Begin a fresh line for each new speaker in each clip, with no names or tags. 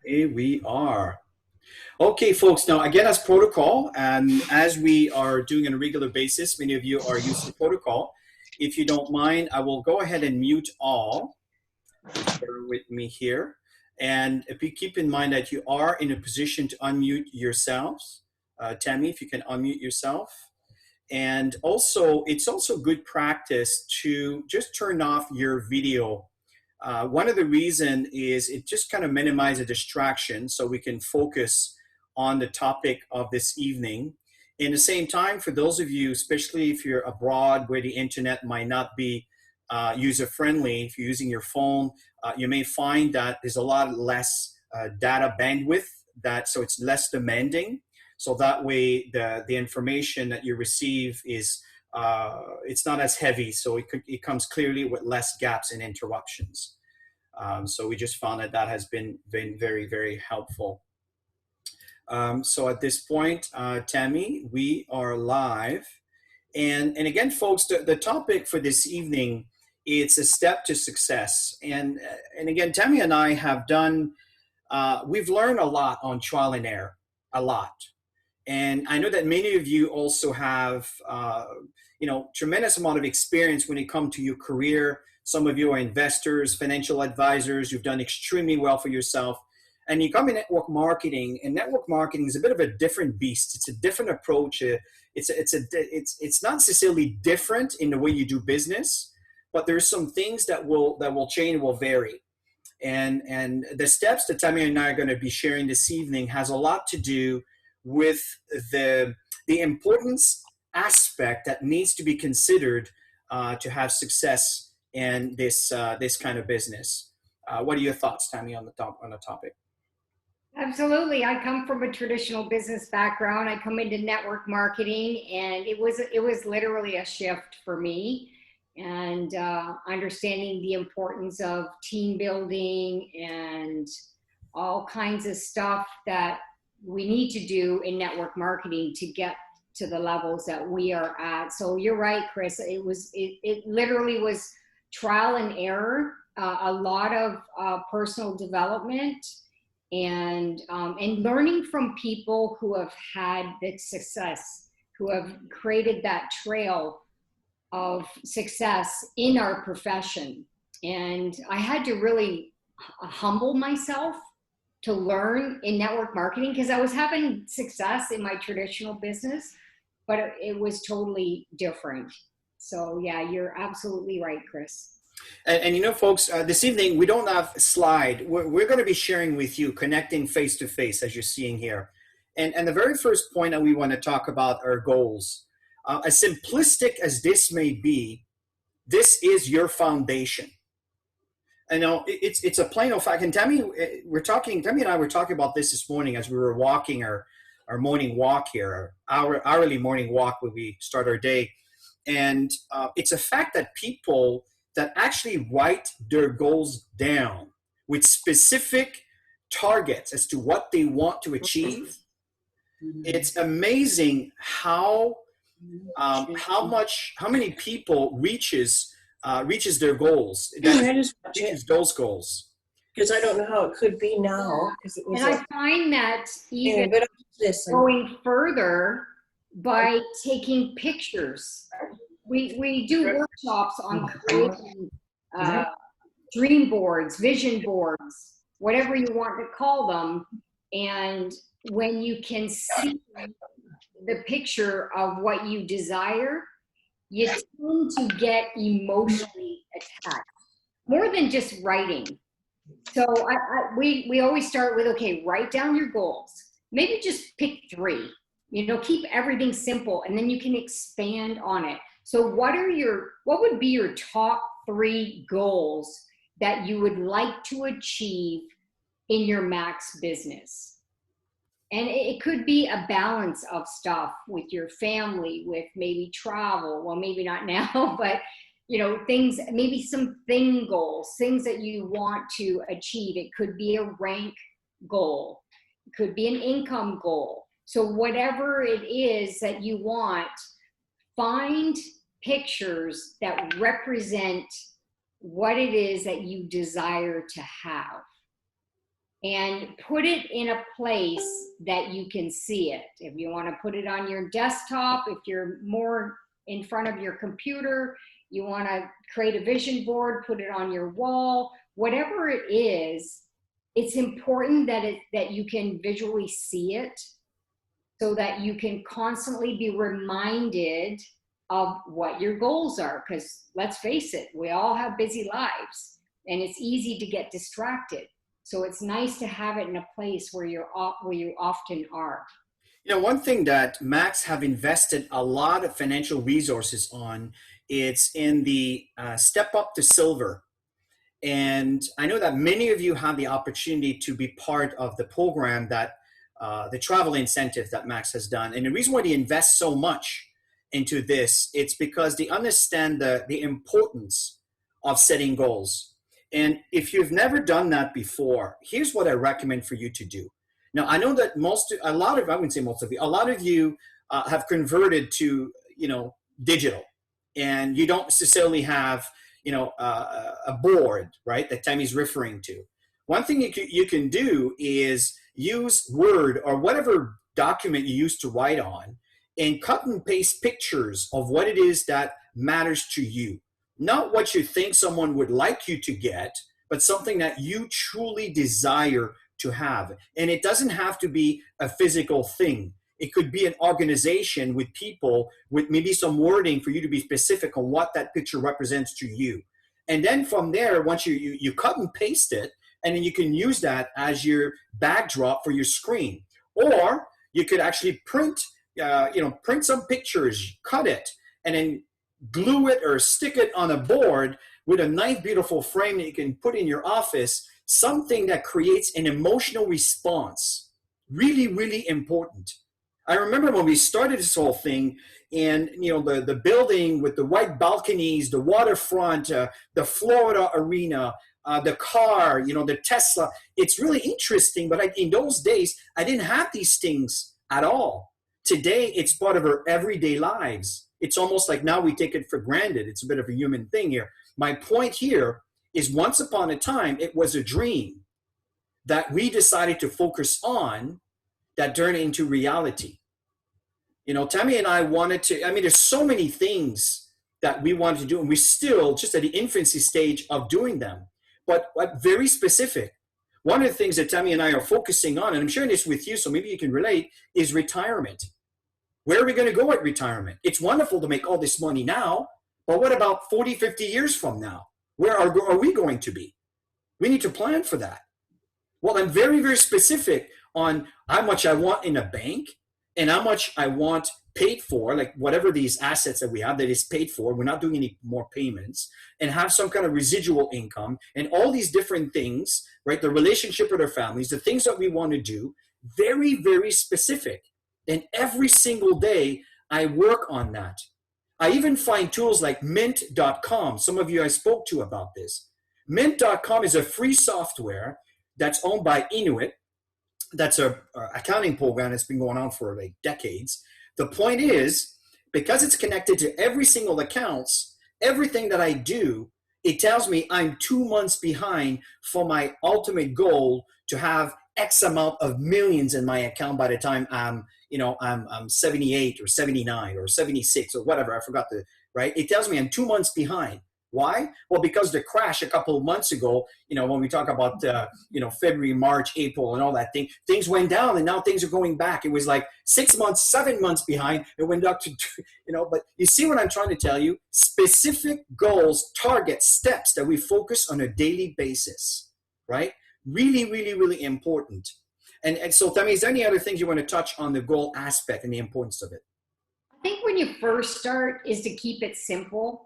Here we are. Okay, folks. Now, again, as protocol, and as we are doing on a regular basis, many of you are used to protocol. If you don't mind, I will go ahead and mute all. Just bear with me here. And if you keep in mind that you are in a position to unmute yourselves, Tammy, if you can unmute yourself. And also, it's also good practice to just turn off your video. One of the reason is it just kind of minimizes a distraction so we can focus on the topic of this evening. In the same time, for those of you, especially if you're abroad where the internet might not be user-friendly, if you're using your phone, you may find that there's a lot less data bandwidth, so it's less demanding. So that way the information that you receive is it's not as heavy, so it comes clearly with less gaps and interruptions. So we just found that has been very, very helpful. So at this point, Tammy, we are live. And again, folks, the topic for this evening, it's a step to success. And again, Tammy and I have done, we've learned a lot on trial and error, a lot. And I know that many of you also have, tremendous amount of experience when it comes to your career. Some of you are investors, financial advisors. You've done extremely well for yourself. And you come in network marketing, and network marketing is a bit of a different beast. It's a different approach. It's not necessarily different in the way you do business, but there's some things that will change, will vary. And the steps that Tammy and I are going to be sharing this evening has a lot to do with the importance aspect that needs to be considered to have success in this kind of business. What are your thoughts, Tammy, on the topic?
Absolutely. I come from a traditional business background. I come into network marketing, and it was literally a shift for me, and understanding the importance of team building and all kinds of stuff that we need to do in network marketing to get to the levels that we are at. So you're right, Chris. It literally was trial and error, a lot of personal development, and learning from people who have had that success, who have created that trail of success in our profession. And I had to really humble myself to learn in network marketing, because I was having success in my traditional business, but it was totally different. So yeah, you're absolutely right, Chris.
And folks, this evening, we don't have a slide. We're going to be sharing with you, connecting face to face, as you're seeing here. And the very first point that we want to talk about are goals. As simplistic as this may be, this is your foundation. I know it's a plain old fact. And Tammy and I were talking about this morning as we were walking our morning walk here, our hourly morning walk where we start our day. And it's a fact that people that actually write their goals down with specific targets as to what they want to achieve. It's amazing how many people reaches their goals. Reaches those goals.
Because I don't know how it could be now.
And I find that even going further by taking pictures. We do workshops on creating dream boards, vision boards, whatever you want to call them. And when you can see the picture of what you desire, you tend to get emotionally attached, more than just writing. So we always start with, okay, write down your goals. Maybe just pick 3. Keep everything simple, and then you can expand on it. So what would be your top 3 goals that you would like to achieve in your max business? And it could be a balance of stuff with your family, with maybe travel. Well, maybe not now, but things, maybe some thing goals, things that you want to achieve. It could be a rank goal. It could be an income goal. So whatever it is that you want, find pictures that represent what it is that you desire to have. and put it in a place that you can see it. If you want to put it on your desktop, if you're more in front of your computer, you want to create a vision board, put it on your wall, whatever it is, it's important that you can visually see it so that you can constantly be reminded of what your goals are. Because let's face it, we all have busy lives and it's easy to get distracted. So it's nice to have it in a place where you often are.
You know, one thing that Max have invested a lot of financial resources on, it's in the Step Up to Silver. And I know that many of you have the opportunity to be part of the program that the travel incentive that Max has done. And the reason why they invest so much into this, it's because they understand the importance of setting goals. And if you've never done that before, here's what I recommend for you to do. Now, I know that a lot of you have converted to, digital, and you don't necessarily have, a board, right, that Tammy's referring to. One thing you can do is use Word or whatever document you used to write on and cut and paste pictures of what it is that matters to you. Not what you think someone would like you to get, but something that you truly desire to have. And it doesn't have to be a physical thing. It could be an organization with people with maybe some wording for you to be specific on what that picture represents to you. And then from there, once you cut and paste it, and then you can use that as your backdrop for your screen. Or you could actually print some pictures, cut it, and then glue it or stick it on a board with a nice, beautiful frame that you can put in your office, something that creates an emotional response. Really, really important. I remember when we started this whole thing, and the building with the white balconies, the waterfront, the Florida arena, the car, the Tesla. It's really interesting, but in those days, I didn't have these things at all. Today, it's part of our everyday lives. It's almost like now we take it for granted. It's a bit of a human thing here. My point here is once upon a time, it was a dream that we decided to focus on that turned into reality. Tammy and I wanted to, there's so many things that we wanted to do, and we're still just at the infancy stage of doing them, but very specific. One of the things that Tammy and I are focusing on, and I'm sharing this with you, so maybe you can relate, is retirement. Where are we going to go at retirement? It's wonderful to make all this money now, but what about 40, 50 years from now? Where are we going to be? We need to plan for that. Well, I'm very, very specific on how much I want in a bank and how much I want paid for, like whatever these assets that we have that is paid for, we're not doing any more payments, and have some kind of residual income and all these different things, right? The relationship with our families, the things that we want to do, very, very specific. And every single day I work on that. I even find tools like mint.com. Some of you I spoke to about this. Mint.com is a free software that's owned by Inuit. That's a accounting program that's been going on for like decades. The point is, because it's connected to every single accounts, everything that I do, it tells me I'm 2 months behind for my ultimate goal to have X amount of millions in my account by the time I'm 78 or 79 or 76 or whatever. I forgot right? It tells me I'm 2 months behind. Why? Well, because the crash a couple of months ago, when we talk about, February, March, April and all that things went down and now things are going back. It was like 6 months, 7 months behind. It went up to, but you see what I'm trying to tell you? Specific goals, targets, steps that we focus on a daily basis, right? Really, really, really important. And so, Tammy, is there any other things you want to touch on the goal aspect and the importance of it?
I think when you first start is to keep it simple.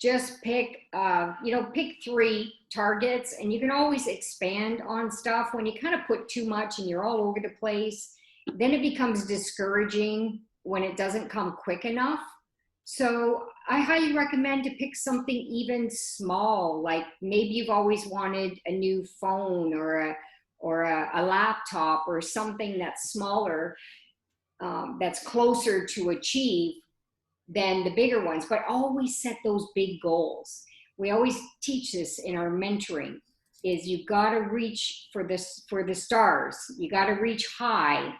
Just pick 3 targets, and you can always expand on stuff. When you kind of put too much and you're all over the place, then it becomes discouraging when it doesn't come quick enough. So I highly recommend to pick something even small, like maybe you've always wanted a new phone or a laptop or something that's smaller, that's closer to achieve than the bigger ones, but always set those big goals. We always teach this in our mentoring. is you got to reach for the stars. You got to reach high.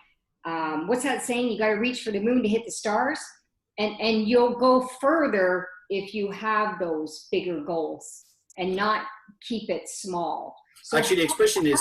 What's that saying? You got to reach for the moon to hit the stars, and you'll go further if you have those bigger goals and not keep it small. So
Actually, the expression is,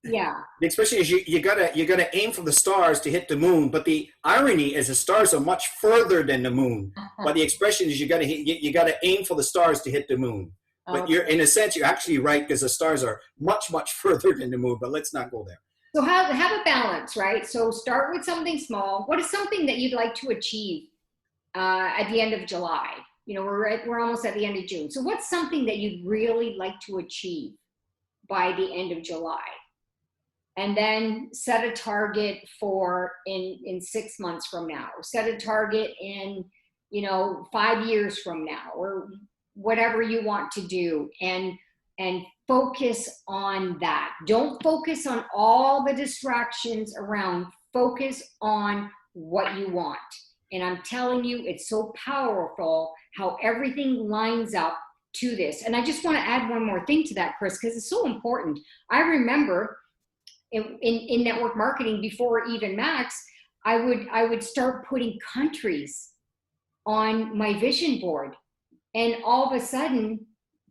you gotta aim for the stars to hit the moon. But the irony is the stars are much further than the moon. But the expression is you gotta aim for the stars to hit the moon. But you're, in a sense, you're actually right, because the stars are much, much further than the moon. But let's not go there.
So have a balance, right? So start with something small. What is something that you'd like to achieve at the end of July? You know, we're almost at the end of June. So what's something that you'd really like to achieve by the end of July? And then set a target for in 6 months from now, or set a target in, 5 years from now, or whatever you want to do, and focus on that. Don't focus on all the distractions around. Focus on what you want. And I'm telling you, it's so powerful how everything lines up to this. And I just want to add one more thing to that, Chris, because it's so important. I remember in network marketing, before even Max, I would start putting countries on my vision board. And all of a sudden,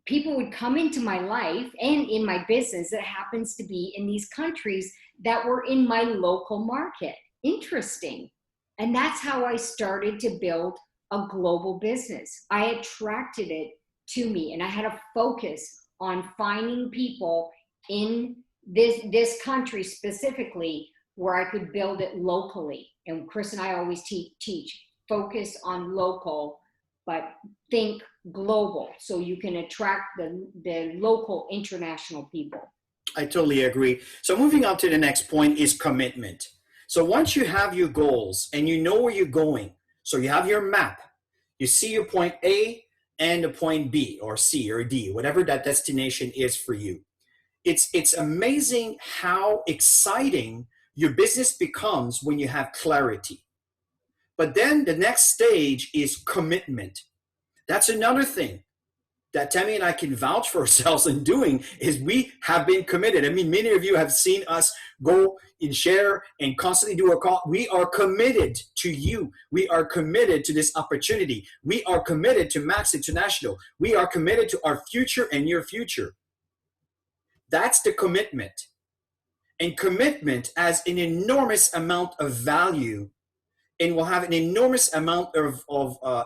people would come into my life and in my business that happens to be in these countries that were in my local market. Interesting. And that's how I started to build a global business. I attracted it to me, and I had a focus on finding people in this country specifically where I could build it locally. And Chris and I always teach focus on local, but think global, so you can attract the local international people.
I totally agree. So moving on to the next point is commitment. So once you have your goals and you know where you're going, so you have your map, you see your point A and the point B or C or D, whatever that destination is for you. It's amazing how exciting your business becomes when you have clarity. But then the next stage is commitment. That's another thing that Tammy and I can vouch for ourselves in doing, is we have been committed. I mean, many of you have seen us go and share and constantly do a call. We are committed to you. We are committed to this opportunity. We are committed to Max International. We are committed to our future and your future. That's the commitment. And commitment has an enormous amount of value and will have an enormous amount of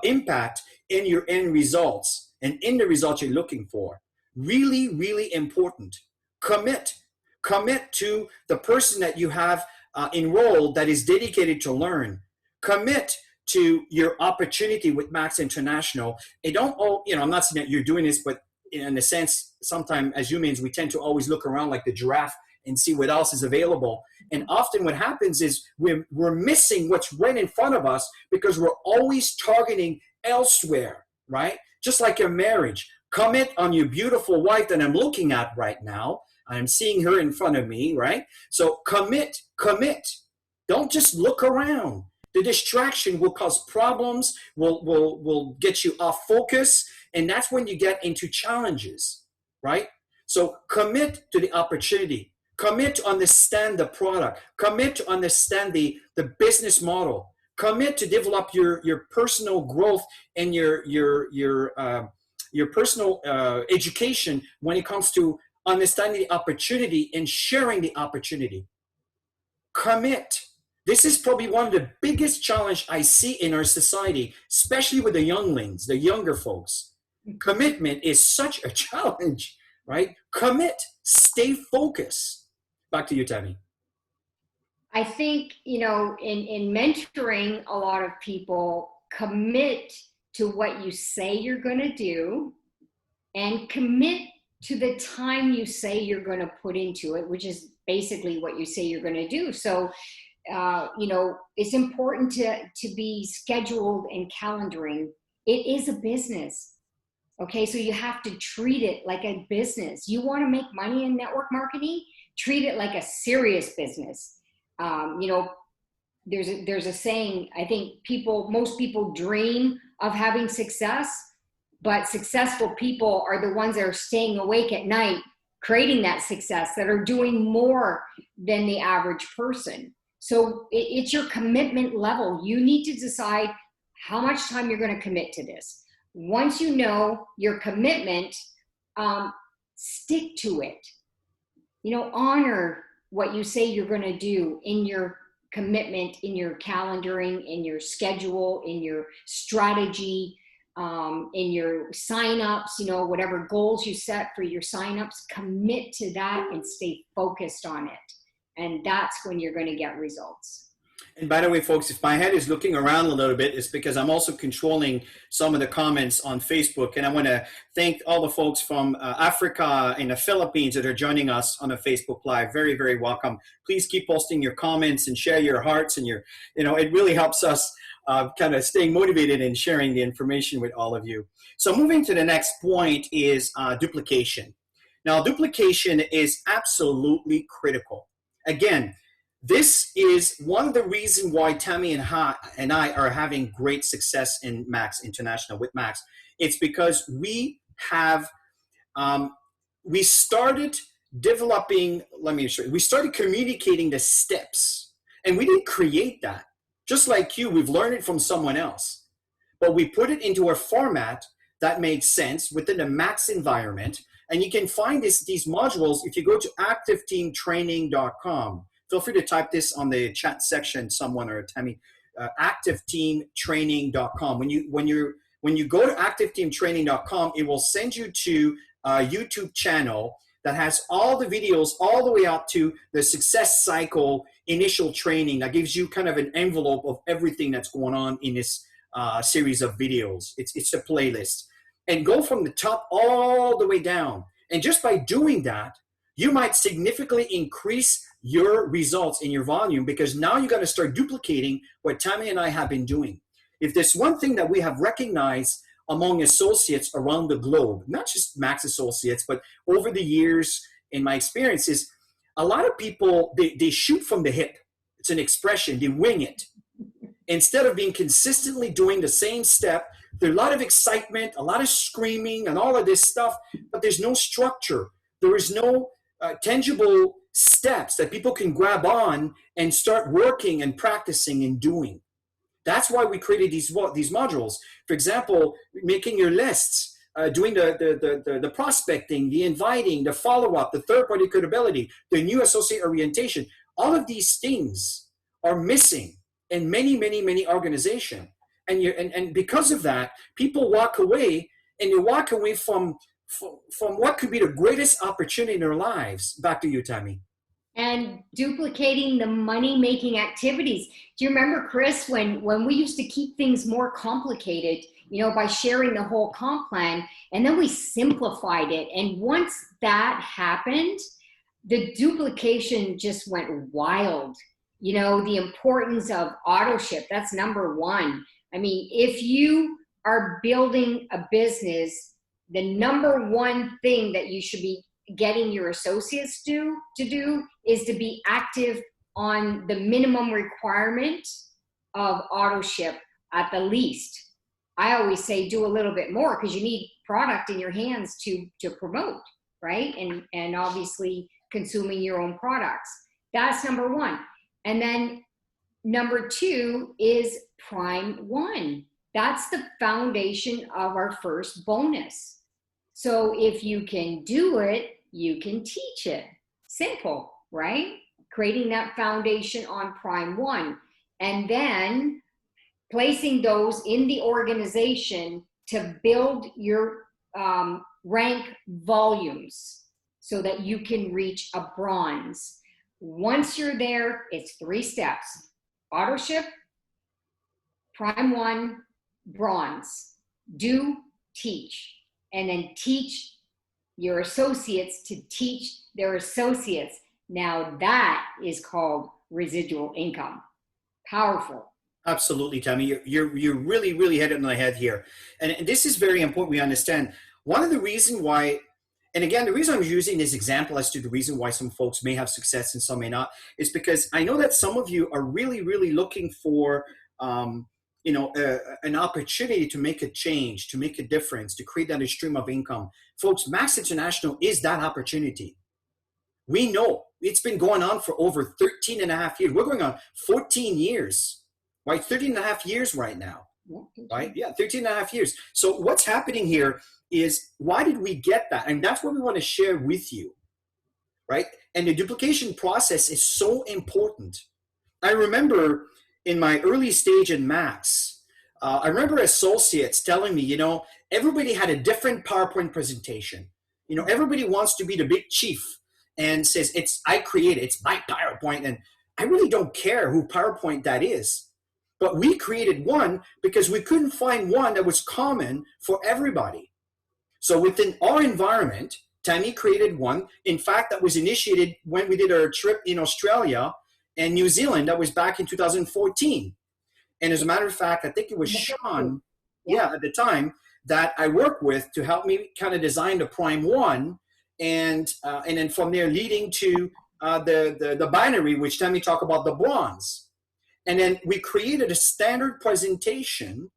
impact in your end results and in the results you're looking for. Really, really important. Commit to the person that you have enrolled that is dedicated to learn. Commit to your opportunity with Max International. And don't, I'm not saying that you're doing this, but in a sense, sometimes as humans, we tend to always look around like the giraffe and see what else is available. And often what happens is we're missing what's right in front of us because we're always targeting elsewhere, right? Just like your marriage. Commit on your beautiful wife that I'm looking at right now. I'm seeing her in front of me, right? So commit. Don't just look around. The distraction will cause problems, will get you off focus, and that's when you get into challenges, right? So commit to the opportunity. Commit to understand the product. Commit to understand the business model. Commit to develop your personal growth and your personal education when it comes to understanding the opportunity and sharing the opportunity. Commit. This is probably one of the biggest challenges I see in our society, especially with the younglings, the younger folks. Commitment is such a challenge, right? Commit. Stay focused. Back to you, Tammy.
I think, in mentoring a lot of people, commit to what you say you're going to do and commit to the time you say you're going to put into it, which is basically what you say you're going to do. So, it's important to be scheduled and calendaring. It is a business. Okay, so you have to treat it like a business. You want to make money in network marketing? Treat it like a serious business. There's a saying, I think most people dream of having success, but successful people are the ones that are staying awake at night creating that success, that are doing more than the average person. So it's your commitment level. You need to decide how much time you're going to commit to this. Once you know your commitment, stick to it. Honor what you say you're going to do in your commitment, in your calendaring, in your schedule, in your strategy, in your signups, whatever goals you set for your signups, commit to that and stay focused on it. And that's when you're going to get results.
And by the way, folks, if my head is looking around a little bit, it's because I'm also controlling some of the comments on Facebook. And I want to thank all the folks from Africa and the Philippines that are joining us on a Facebook Live. Very, very welcome. Please keep posting your comments and share your hearts and it really helps us kind of staying motivated and sharing the information with all of you. So moving to the next point is duplication. Now, duplication is absolutely critical. Again, this is one of the reasons why Tammy and I are having great success in Max International with Max. It's because we have, we started developing, we started communicating the steps, and we didn't create that. Just like you, we've learned it from someone else, but we put it into a format that makes sense within the Max environment. And you can find these modules if you go to activeteamtraining.com. Feel free to type this on the chat section, someone or Tammy, activeteamtraining.com. When you go to activeteamtraining.com, it will send you to a YouTube channel that has all the videos all the way up to the success cycle initial training that gives you kind of an envelope of everything that's going on in this series of videos. It's a playlist. And go from the top all the way down. And just by doing that, you might significantly increase your results in your volume, because now you got to start duplicating what Tammy and I have been doing. If there's one thing that we have recognized among associates around the globe, not just Max associates, but over the years in my experience, is a lot of people, they shoot from the hip. It's an expression, they wing it. Instead of being consistently doing the same step, there's a lot of excitement, a lot of screaming and all of this stuff, but there's no structure. There is no tangible steps that people can grab on and start working and practicing and doing. That's why we created these modules. For example, making your lists, doing the prospecting, the inviting, the follow-up, the third-party credibility, the new associate orientation. All of these things are missing in many, many, many organizations. And because of that, people walk away, and they walk away from what could be the greatest opportunity in their lives. Back to you, Tammy.
And duplicating the money-making activities. Do you remember, Chris, when we used to keep things more complicated, by sharing the whole comp plan, and then we simplified it. And once that happened, the duplication just went wild. The importance of auto ship, that's number one. I mean, if you are building a business, the number one thing that you should be getting your associates to do is to be active on the minimum requirement of auto ship at the least. I always say do a little bit more, because you need product in your hands to promote, right? And obviously consuming your own products. That's number one. And then number two is Prime One. That's the foundation of our first bonus. So if you can do it, you can teach it. Simple, right? Creating that foundation on Prime One, and then placing those in the organization to build your rank volumes so that you can reach a bronze. Once you're there, it's 3 steps: auto ship, Prime One, bronze. Do, teach, and then teach your associates to teach their associates. Now that is called residual income. Powerful.
Absolutely, Tammy. You're really, really hit it on the head here. And this is very important we understand. One of the reasons why, and again, the reason I'm using this example as to the reason why some folks may have success and some may not, is because I know that some of you are really, really looking for an opportunity to make a change, to make a difference, to create that stream of income. Folks, Max International is that opportunity. We know it's been going on for over 13 and a half years. We're going on 14 years, right? 13 and a half years right now, right? Yeah, 13 and a half years. So what's happening here is, why did we get that? And that's what we want to share with you, right? And the duplication process is so important. I remember in my early stage in Max, I remember associates telling me, everybody had a different PowerPoint presentation. Everybody wants to be the big chief and says, I created, it's my PowerPoint. And I really don't care who PowerPoint that is. But we created one because we couldn't find one that was common for everybody. So within our environment, Tammy created one. In fact, that was initiated when we did our trip in Australia and New Zealand. That was back in 2014. And as a matter of fact, I think it was Sean, at the time, that I worked with to help me kind of design the Prime One, and then from there leading to the binary, which Tammy talked about, the bronze. And then we created a standard presentation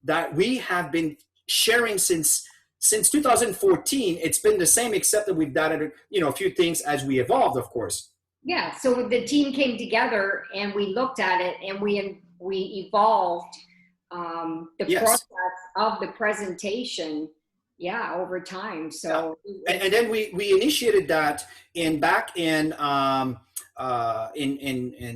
that we have been sharing since 2014. It's been the same, except that we've added a few things as we evolved, of course.
Yeah, so the team came together and we looked at it and we evolved the process of the presentation, over time. So
and then we initiated that back in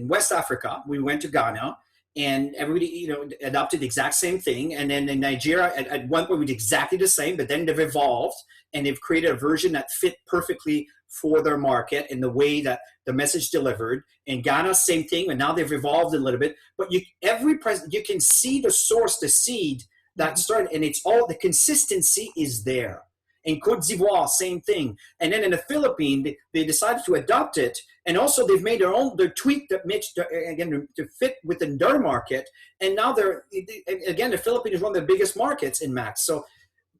West Africa. We went to Ghana, and everybody adopted the exact same thing. And then in Nigeria, at one point we did exactly the same, but then they've evolved and they've created a version that fit perfectly for their market and the way that the message delivered. In Ghana, same thing, and now they've evolved a little bit. But you can see the source, the seed that started, and it's all, the consistency is there. In Cote d'Ivoire, same thing. And then in the Philippines, they decided to adopt it, and also they've made their tweak that makes again to fit within their market. And now the Philippines is one of the biggest markets in Max. So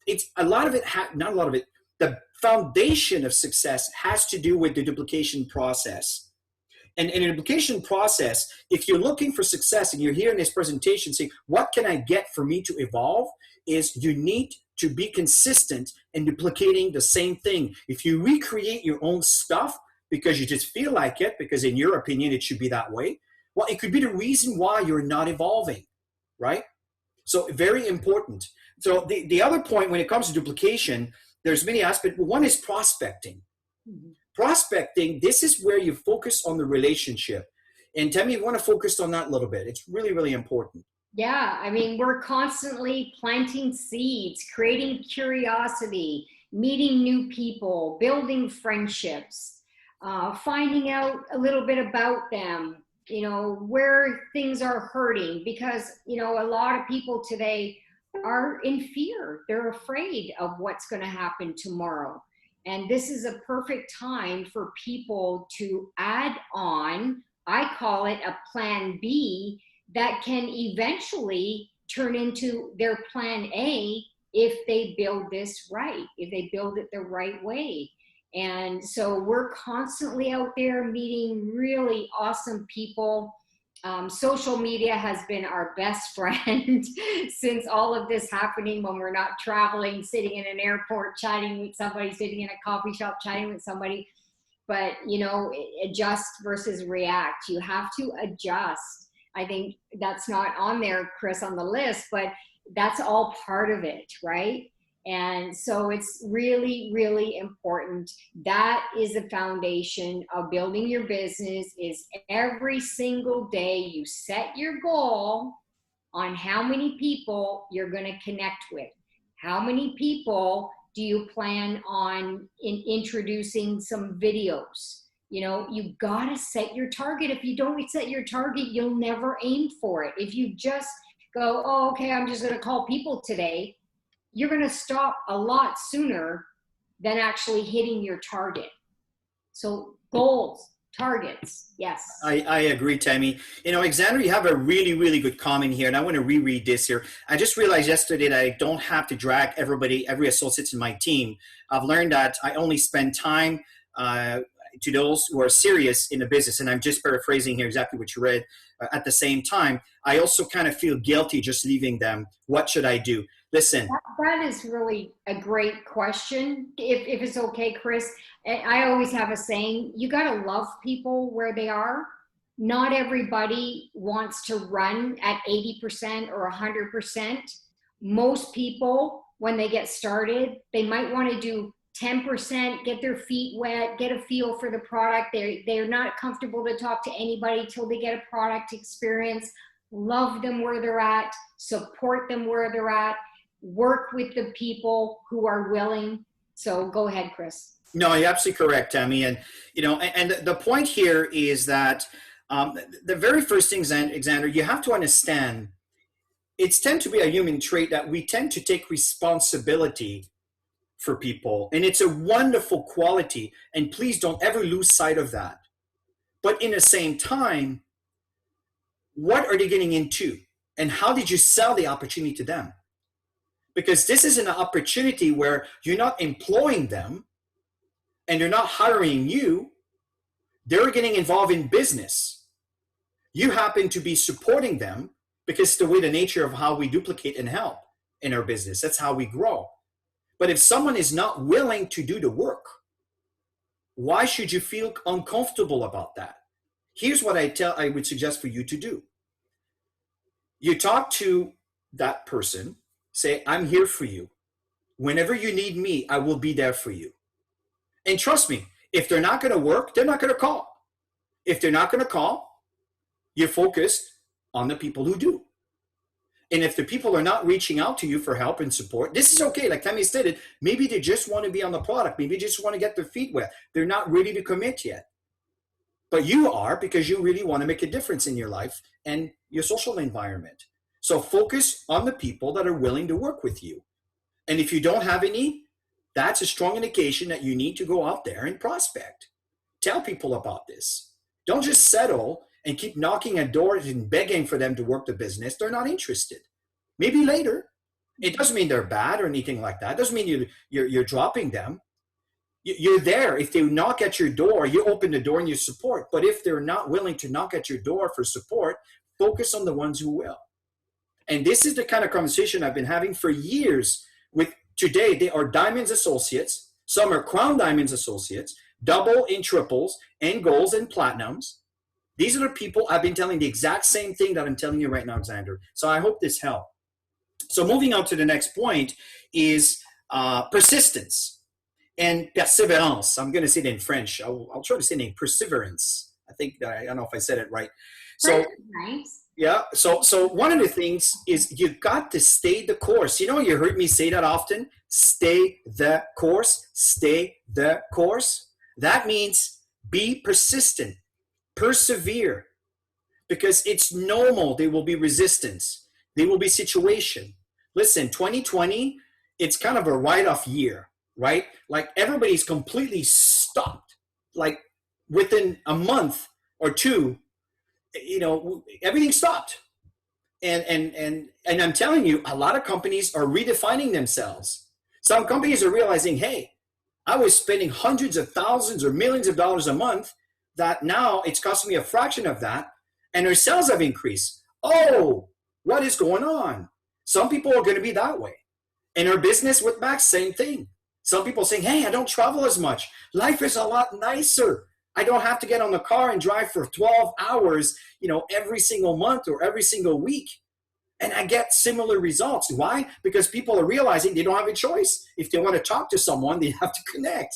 it's a lot of it. Not a lot of it. The foundation of success has to do with the duplication process. And in the duplication process, if you're looking for success and you're here in this presentation saying, what can I get for me to evolve, is you need to be consistent in duplicating the same thing. If you recreate your own stuff because you just feel like it, because in your opinion it should be that way, well, it could be the reason why you're not evolving, right? So very important. So the other point when it comes to duplication, there's many aspects. One is prospecting. Mm-hmm. Prospecting, this is where you focus on the relationship. And Tammy, you want to focus on that a little bit. It's really, really important.
Yeah, I mean, we're constantly planting seeds, creating curiosity, meeting new people, building friendships, finding out a little bit about them, where things are hurting, because, a lot of people today are in fear. They're afraid of what's going to happen tomorrow. And this is a perfect time for people to add on, I call it a plan B, that can eventually turn into their plan A if they build this right, if they build it the right way. And so we're constantly out there meeting really awesome people. Social media has been our best friend since all of this happening, when we're not traveling, sitting in an airport, chatting with somebody, sitting in a coffee shop, chatting with somebody. But, adjust versus react. You have to adjust. I think that's not on there, Chris, on the list, but that's all part of it, right? And so it's really, really important. That is the foundation of building your business, is every single day you set your goal on how many people you're going to connect with. How many people do you plan on introducing some videos? You got to set your target. If you don't set your target, you'll never aim for it. If you just go, oh, okay, I'm just going to call people today, you're going to stop a lot sooner than actually hitting your target. So goals, targets, yes.
I agree, Tammy. Alexander, you have a really, really good comment here, and I want to reread this here. I just realized yesterday that I don't have to drag every associate in my team. I've learned that I only spend time to those who are serious in the business, and I'm just paraphrasing here exactly what you read, at the same time, I also kind of feel guilty just leaving them. What should I do? Listen.
That is really a great question. If it's okay, Chris, I always have a saying, you got to love people where they are. Not everybody wants to run at 80% or 100%. Most people, when they get started, they might want to do 10%, get their feet wet, get a feel for the product. They're not comfortable to talk to anybody till they get a product experience. Love them where they're at, support them where they're at, work with the people who are willing. So go ahead, Chris.
No, you're absolutely correct, Tammy. And, and the point here is that the very first thing, Xander, you have to understand, it's tend to be a human trait that we tend to take responsibility for people. And it's a wonderful quality. And please don't ever lose sight of that. But in the same time, what are they getting into? And how did you sell the opportunity to them? Because this is an opportunity where you're not employing them and they're not hiring you. They're getting involved in business. You happen to be supporting them because it's the way, the nature of how we duplicate and help in our business. That's how we grow. But if someone is not willing to do the work, why should you feel uncomfortable about that? Here's what I would suggest for you to do. You talk to that person, say, I'm here for you. Whenever you need me, I will be there for you. And trust me, if they're not going to work, they're not going to call. If they're not going to call, you're focused on the people who do. And if the people are not reaching out to you for help and support, this is okay. Like Tammy stated, maybe they just want to be on the product. Maybe they just want to get their feet wet. They're not ready to commit yet. But you are, because you really want to make a difference in your life and your social environment. So focus on the people that are willing to work with you. And if you don't have any, that's a strong indication that you need to go out there and prospect. Tell people about this. Don't just settle and keep knocking at doors and begging for them to work the business. They're not interested. Maybe later. It doesn't mean they're bad or anything like that. It doesn't mean you're dropping them. You're there. If they knock at your door, you open the door and you support. But if they're not willing to knock at your door for support, focus on the ones who will. And this is the kind of conversation I've been having for years with. Today, they are Diamonds Associates. Some are Crown Diamonds Associates, double and triples, and golds and platinums. These are the people I've been telling the exact same thing that I'm telling you right now, Xander. So I hope this helped. So moving on to the next point is persistence and perseverance. I'm going to say it in French. I'll try to say it in perseverance. I don't know if I said it right. So
nice.
Yeah. So one of the things is you've got to stay the course. You heard me say that often. Stay the course. Stay the course. That means be persistent. Persevere. Because it's normal. There will be resistance. There will be situation. Listen, 2020, it's kind of a write-off year, right? Like everybody's completely stopped. Like within a month or two, everything stopped. And I'm telling you, a lot of companies are redefining themselves. Some companies are realizing, hey, I was spending hundreds of thousands or millions of dollars a month that now it's costing me a fraction of that. And their sales have increased. Oh, what is going on? Some people are going to be that way. In our business with Max, same thing. Some people saying, hey, I don't travel as much. Life is a lot nicer. I don't have to get on the car and drive for 12 hours, every single month or every single week. And I get similar results. Why? Because people are realizing they don't have a choice. If they want to talk to someone, they have to connect.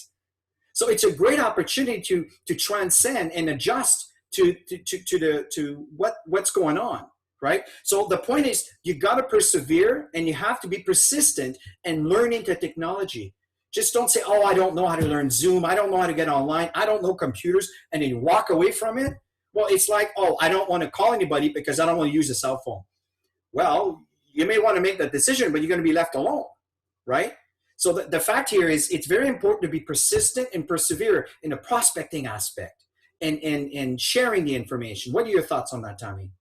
So it's a great opportunity to transcend and adjust to what's going on, right? So the point is you got to persevere and you have to be persistent and learn into technology. Just don't say, oh, I don't know how to learn Zoom. I don't know how to get online. I don't know computers. And then you walk away from it. Well, it's like, oh, I don't want to call anybody because I don't want to use a cell phone. Well, you may want to make that decision, but you're going to be left alone, right? So the fact here is it's very important to be persistent and persevere in the prospecting aspect and sharing the information. What are your thoughts on that, Tammy?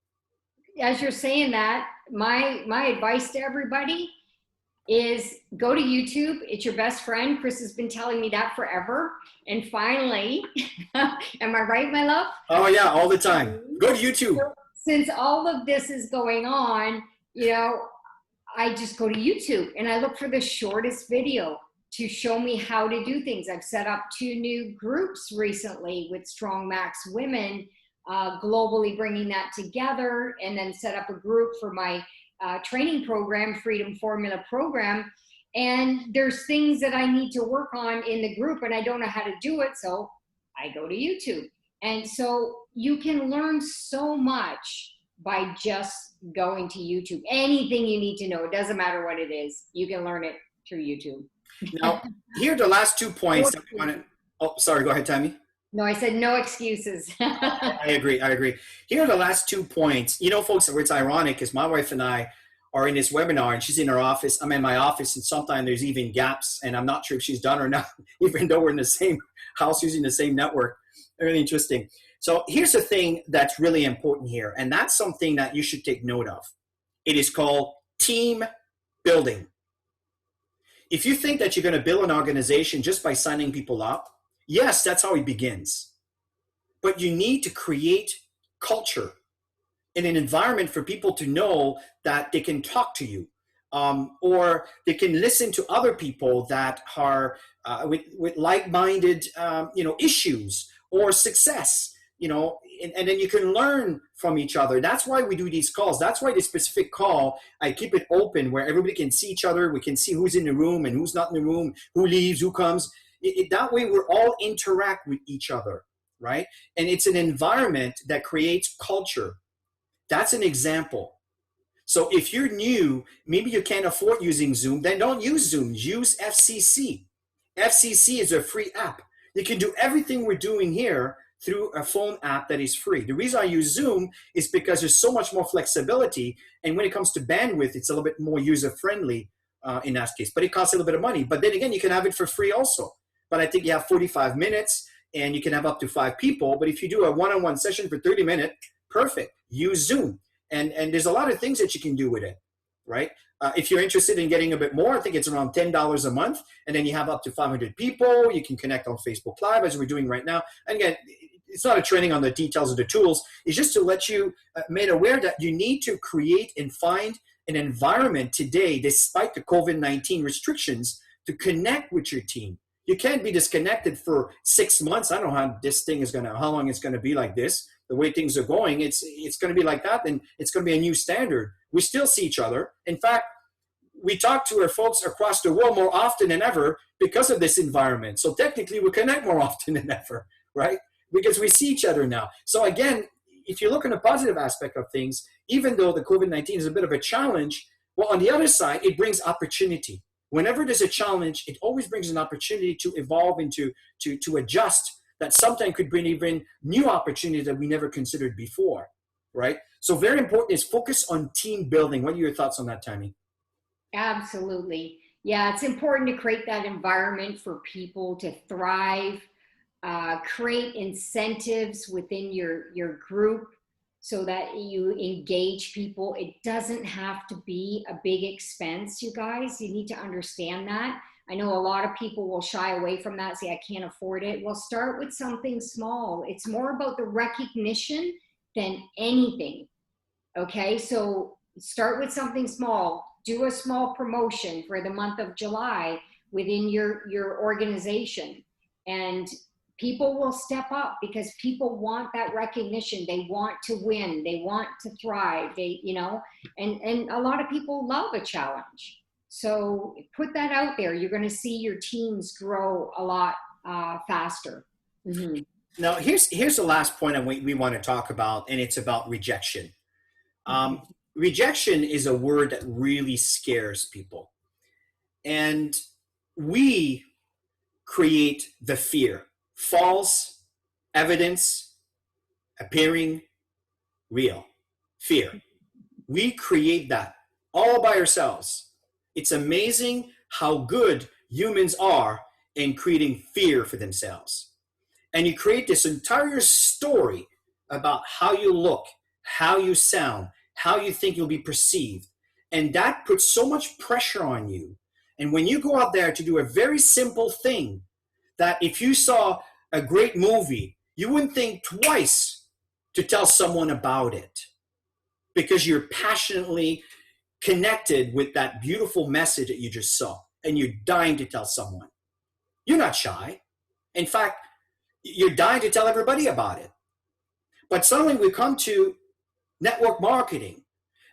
As you're saying that, my advice to everybody, is go to YouTube. It's your best friend. Chris has been telling me that forever. And finally, am I right, my love?
Oh yeah, all the time. Go to YouTube.
Since all of this is going on, you know, I just go to YouTube and I look for the shortest video to show me how to do things. I've set up 2 new groups recently with Strong Max Women, globally bringing that together, and then set up a group for my training program, Freedom Formula program. And there's things that I need to work on in the group and I don't know how to do it. So I go to YouTube. And so you can learn so much by just going to YouTube. Anything you need to know, it doesn't matter what it is, you can learn it through YouTube.
Now, here are the last 2 points that we want to, oh, sorry, go ahead, Tammy.
No, I said no excuses.
I agree. Here are the last 2 points. You know, folks, it's ironic because my wife and I are in this webinar and she's in her office. I'm in my office and sometimes there's even gaps and I'm not sure if she's done or not, even though we're in the same house using the same network. Really interesting. So here's the thing that's really important here, and that's something that you should take note of. It is called team building. If you think that you're going to build an organization just by signing people up, yes, that's how it begins. But you need to create culture in an environment for people to know that they can talk to you, or they can listen to other people that are with like-minded issues or success, and then you can learn from each other. That's why we do these calls. That's why this specific call, I keep it open where everybody can see each other. We can see who's in the room and who's not in the room, who leaves, who comes. That way we're all interact with each other, right? And it's an environment that creates culture. That's an example. So if you're new, maybe you can't afford using Zoom, then don't use Zoom. Use FCC. FCC is a free app. You can do everything we're doing here through a phone app that is free. The reason I use Zoom is because there's so much more flexibility. And when it comes to bandwidth, it's a little bit more user-friendly in that case. But it costs a little bit of money. But then again, you can have it for free also. But I think you have 45 minutes and you can have up to 5 people. But if you do a one-on-one session for 30 minutes, perfect. Use Zoom. And there's a lot of things that you can do with it, right? If you're interested in getting a bit more, I think it's around $10 a month. And then you have up to 500 people. You can connect on Facebook Live as we're doing right now. And again, it's not a training on the details of the tools. It's just to let you made aware that you need to create and find an environment today, despite the COVID-19 restrictions, to connect with your team. You can't be disconnected for 6 months. I don't know how this thing is how long it's gonna be like this. The way things are going, it's gonna be like that, and it's gonna be a new standard. We still see each other. In fact, we talk to our folks across the world more often than ever because of this environment. So technically we connect more often than ever, right? Because we see each other now. So again, if you look at the positive aspect of things, even though the COVID-19 is a bit of a challenge, well, on the other side, it brings opportunity. Whenever there's a challenge, it always brings an opportunity to evolve and to adjust, that sometimes could bring even new opportunities that we never considered before, right? So very important is focus on team building. What are your thoughts on that, Tammy?
Absolutely. Yeah, it's important to create that environment for people to thrive, create incentives within your group so that you engage people. It doesn't have to be a big expense, you guys. You need to understand that. I know a lot of people will shy away from that, say, I can't afford it. Well, start with something small. It's more about the recognition than anything, okay? So start with something small. Do a small promotion for the month of July within your organization. And people will step up because people want that recognition. They want to win. They want to thrive. And a lot of people love a challenge. So put that out there. You're going to see your teams grow a lot faster. Mm-hmm.
Now, here's the last point we want to talk about, and it's about rejection. Rejection is a word that really scares people. And we create the fear. False evidence appearing real. Fear. We create that all by ourselves. It's amazing how good humans are in creating fear for themselves. And you create this entire story about how you look, how you sound, how you think you'll be perceived. And that puts so much pressure on you. And when you go out there to do a very simple thing, that if you saw a great movie, you wouldn't think twice to tell someone about it because you're passionately connected with that beautiful message that you just saw and you're dying to tell someone. You're not shy. In fact, you're dying to tell everybody about it. But suddenly we come to network marketing.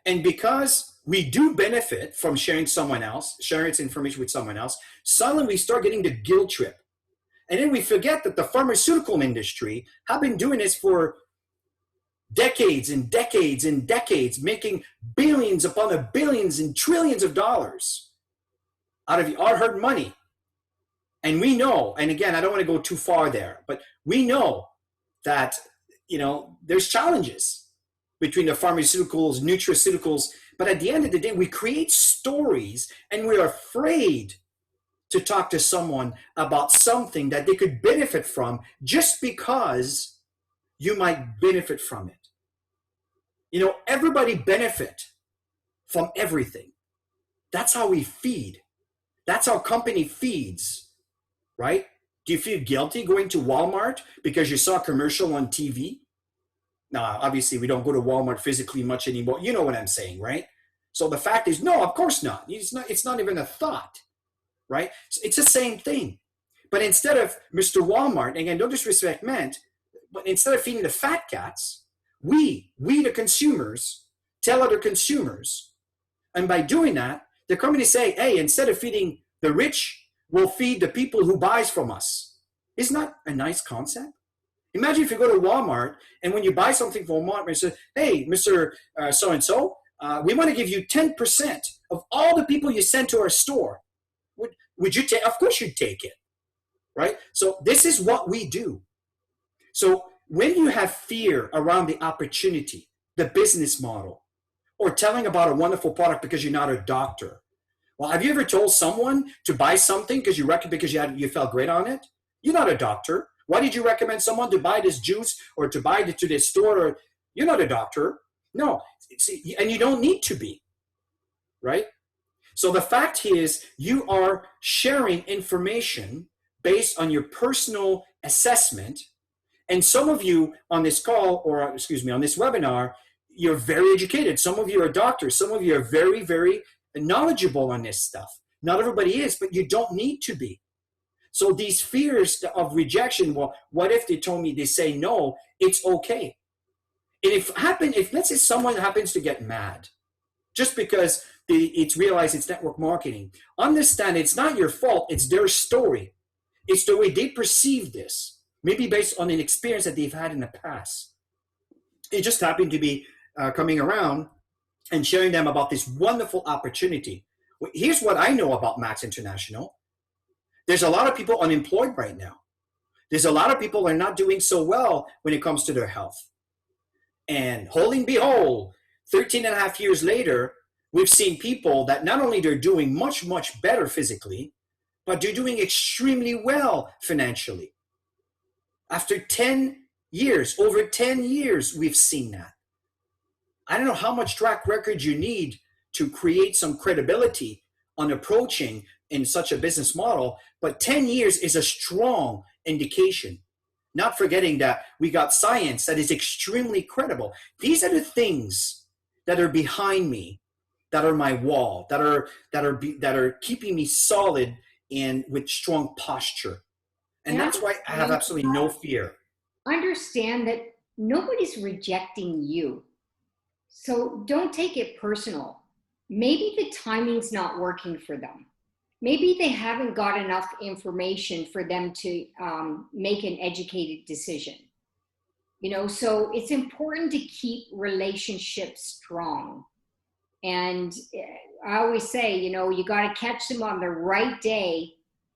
And because we do benefit from sharing its information with someone else, suddenly we start getting the guilt trip. And then we forget that the pharmaceutical industry have been doing this for decades and decades and decades, making billions upon billions and trillions of dollars out of our hard money. And we know, and again, I don't want to go too far there, but we know that, there's challenges between the pharmaceuticals, nutraceuticals, but at the end of the day, we create stories and we're afraid to talk to someone about something that they could benefit from just because you might benefit from it. Everybody benefit from everything. That's how we feed. That's how company feeds, right? Do you feel guilty going to Walmart because you saw a commercial on TV? Now, obviously, we don't go to Walmart physically much anymore. You know what I'm saying, right? So the fact is, no, of course not. It's not even a thought, right? So it's the same thing. But instead of Mr. Walmart, again, no disrespect meant, but instead of feeding the fat cats, we the consumers, tell other consumers. And by doing that, the companies say, hey, instead of feeding the rich, we'll feed the people who buys from us. Isn't that a nice concept? Imagine if you go to Walmart and when you buy something from Walmart, you say, hey, Mr. So-and-so, we want to give you 10% of all the people you send to our store. Would you take? Of course you'd take it, right? So this is what we do. So when you have fear around the opportunity, the business model, or telling about a wonderful product because you're not a doctor. Well, have you ever told someone to buy something because you felt great on it? You're not a doctor. Why did you recommend someone to buy this juice or to buy it to this store? You're not a doctor. No, see, and you don't need to be, right? So the fact is you are sharing information based on your personal assessment. And some of you on this call, or excuse me, on this webinar, you're very educated. Some of you are doctors. Some of you are very, very knowledgeable on this stuff. Not everybody is, but you don't need to be. So these fears of rejection, well, what if they told me they say no, it's okay. And if let's say someone happens to get mad just because it's realized it's network marketing, understand it's not your fault, it's their story. It's the way they perceive this, maybe based on an experience that they've had in the past. It just happened to be coming around and sharing them about this wonderful opportunity. Here's what I know about Max International. There's a lot of people unemployed right now. There's a lot of people that are not doing so well when it comes to their health. And holding behold, 13 and a half years later, we've seen people that not only they're doing much, much better physically, but they're doing extremely well financially. After 10 years, over 10 years, we've seen that. I don't know how much track record you need to create some credibility on approaching in such a business model, but 10 years is a strong indication. Not forgetting that we got science that is extremely credible. These are the things that are behind me, that are my wall, that are keeping me solid and with strong posture. And that's why I have absolutely no fear.
Understand that nobody's rejecting you. So don't take it personal. Maybe the timing's not working for them. Maybe they haven't got enough information for them to make an educated decision. So it's important to keep relationships strong. And I always say, you got to catch them on the right day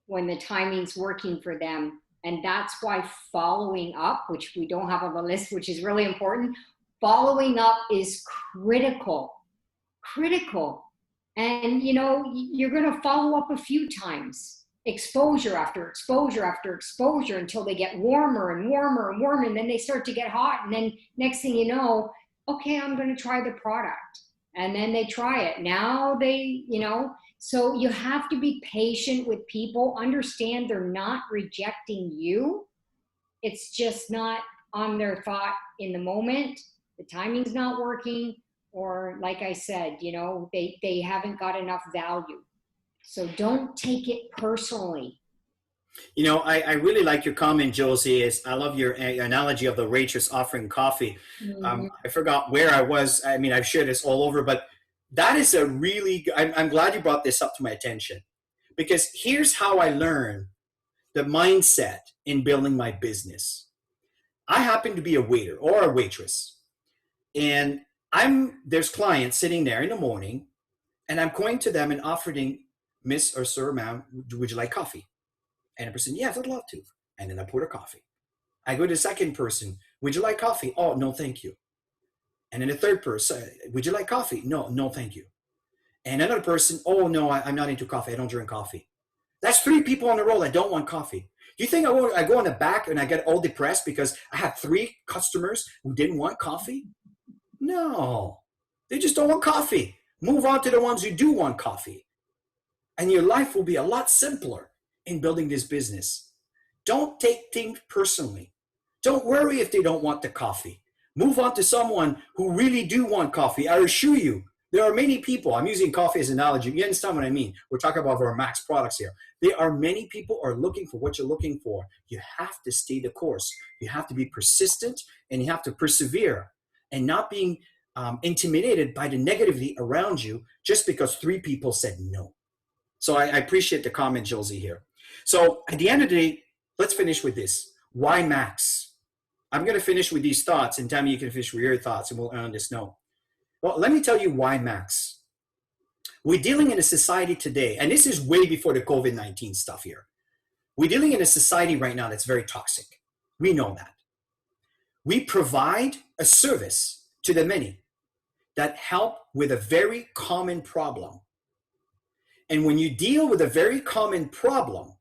when the timing's working for them. And that's why following up, which we don't have on the list, which is really important, following up is critical. And, you're going to follow up a few times, exposure after exposure after exposure until they get warmer and warmer and warmer. And then they start to get hot. And then next thing you know, okay, I'm going to try the product. and then they try it. Now they, you know, so you have to be patient with people, understand they're not rejecting you. It's just not on their thought in the moment. The timing's not working, or like I said, you know, they haven't got enough value. So don't take it personally.
You know, I really like your comment, Josie. Is I love your analogy of the waitress offering coffee. I forgot where I was. I mean, I've shared this all over, but that is a really, I'm glad you brought this up to my attention, because here's how I learned the mindset in building my business. I happen to be a waiter or a waitress, and there's clients sitting there in the morning, and I'm going to them and offering, Miss or Sir, ma'am, would you like coffee? And the person, yes, I'd love to. And then I pour the coffee. I go to the second person, would you like coffee? Oh, no, thank you. And then the third person, would you like coffee? No, no, thank you. And another person, oh, no, I'm not into coffee. I don't drink coffee. That's 3 people on a roll that don't want coffee. Do you think I go in the back and I get all depressed because I have 3 customers who didn't want coffee? No, they just don't want coffee. Move on to the ones who do want coffee. And your life will be a lot simpler in building this business. Don't take things personally. Don't worry if they don't want the coffee. Move on to someone who really do want coffee. I assure you, there are many people, I'm using coffee as an analogy. You understand what I mean? We're talking about our Max products here. There are many people who are looking for what you're looking for. You have to stay the course. You have to be persistent, and you have to persevere, and not being intimidated by the negativity around you just because 3 people said no. So I appreciate the comment, Josie, here. So at the end of the day, let's finish with this. Why Max? I'm going to finish with these thoughts, and Tammy, you can finish with your thoughts, and we'll end on this note. Well, let me tell you why Max. We're dealing in a society today, and this is way before the COVID-19 stuff here. We're dealing in a society right now that's very toxic. We know that. We provide a service to the many that help with a very common problem. And when you deal with a very common problem,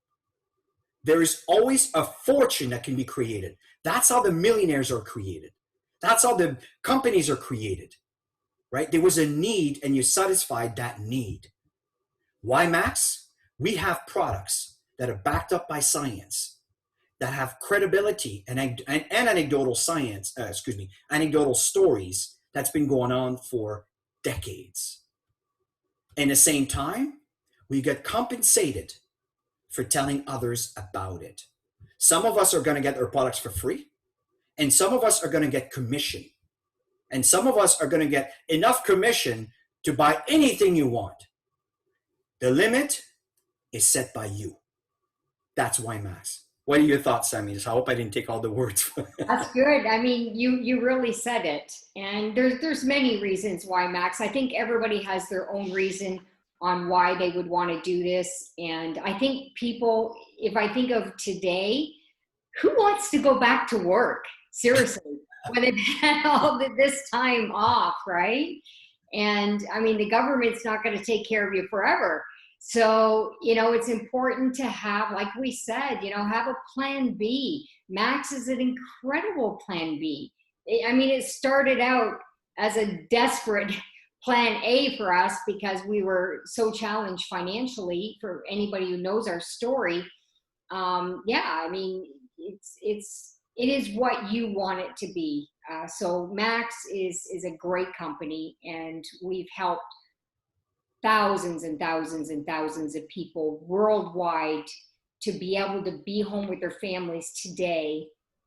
there is always a fortune that can be created. That's how the millionaires are created. That's how the companies are created, right? There was a need, and you satisfied that need. Why Max? We have products that are backed up by science, that have credibility and anecdotal science, anecdotal stories that's been going on for decades. And at the same time, we get compensated for telling others about it. Some of us are going to get our products for free, and some of us are going to get commission. And some of us are going to get enough commission to buy anything you want. The limit is set by you. That's why Max. What are your thoughts, Sammy? I hope I didn't take all the words.
That's good. I mean, you really said it. And there's many reasons why Max. I think everybody has their own reason on why they would want to do this. And I think people, if I think of today, who wants to go back to work? Seriously, when they've had all this time off, right? And I mean, the government's not going to take care of you forever. So, you know, it's important to have, like we said, you know, have a plan B. Max is an incredible plan B. I mean, it started out as a desperate plan A for us because we were so challenged financially. For anybody who knows our story, yeah, I mean, it is what you want it to be. So Max is a great company, and we've helped thousands and thousands and thousands of people worldwide to be able to be home with their families today,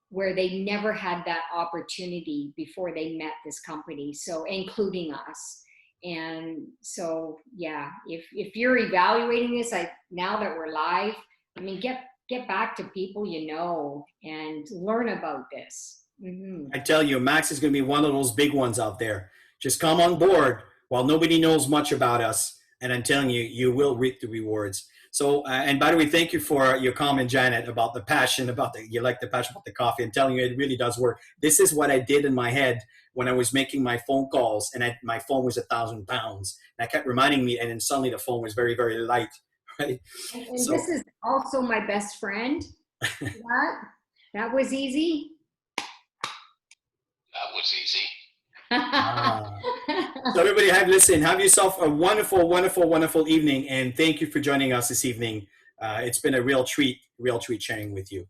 where they never had that opportunity before they met this company. So including us. And so, yeah, if you're evaluating this, now that we're live, I mean, get back to people you know and learn about this. Mm-hmm.
I tell you, Max is going to be one of those big ones out there. Just come on board while nobody knows much about us. And I'm telling you, you will reap the rewards. So, and by the way, thank you for your comment, Janet, about the passion, you like the passion about the coffee. I'm telling you, it really does work. This is what I did in my head when I was making my phone calls, and my phone was 1,000 pounds. And I kept reminding me, and then suddenly the phone was very, very light. Right?
And so, this is also my best friend. That was easy.
That was easy.
So everybody, have yourself a wonderful, wonderful, wonderful evening, and thank you for joining us this evening. It's been a real treat sharing with you.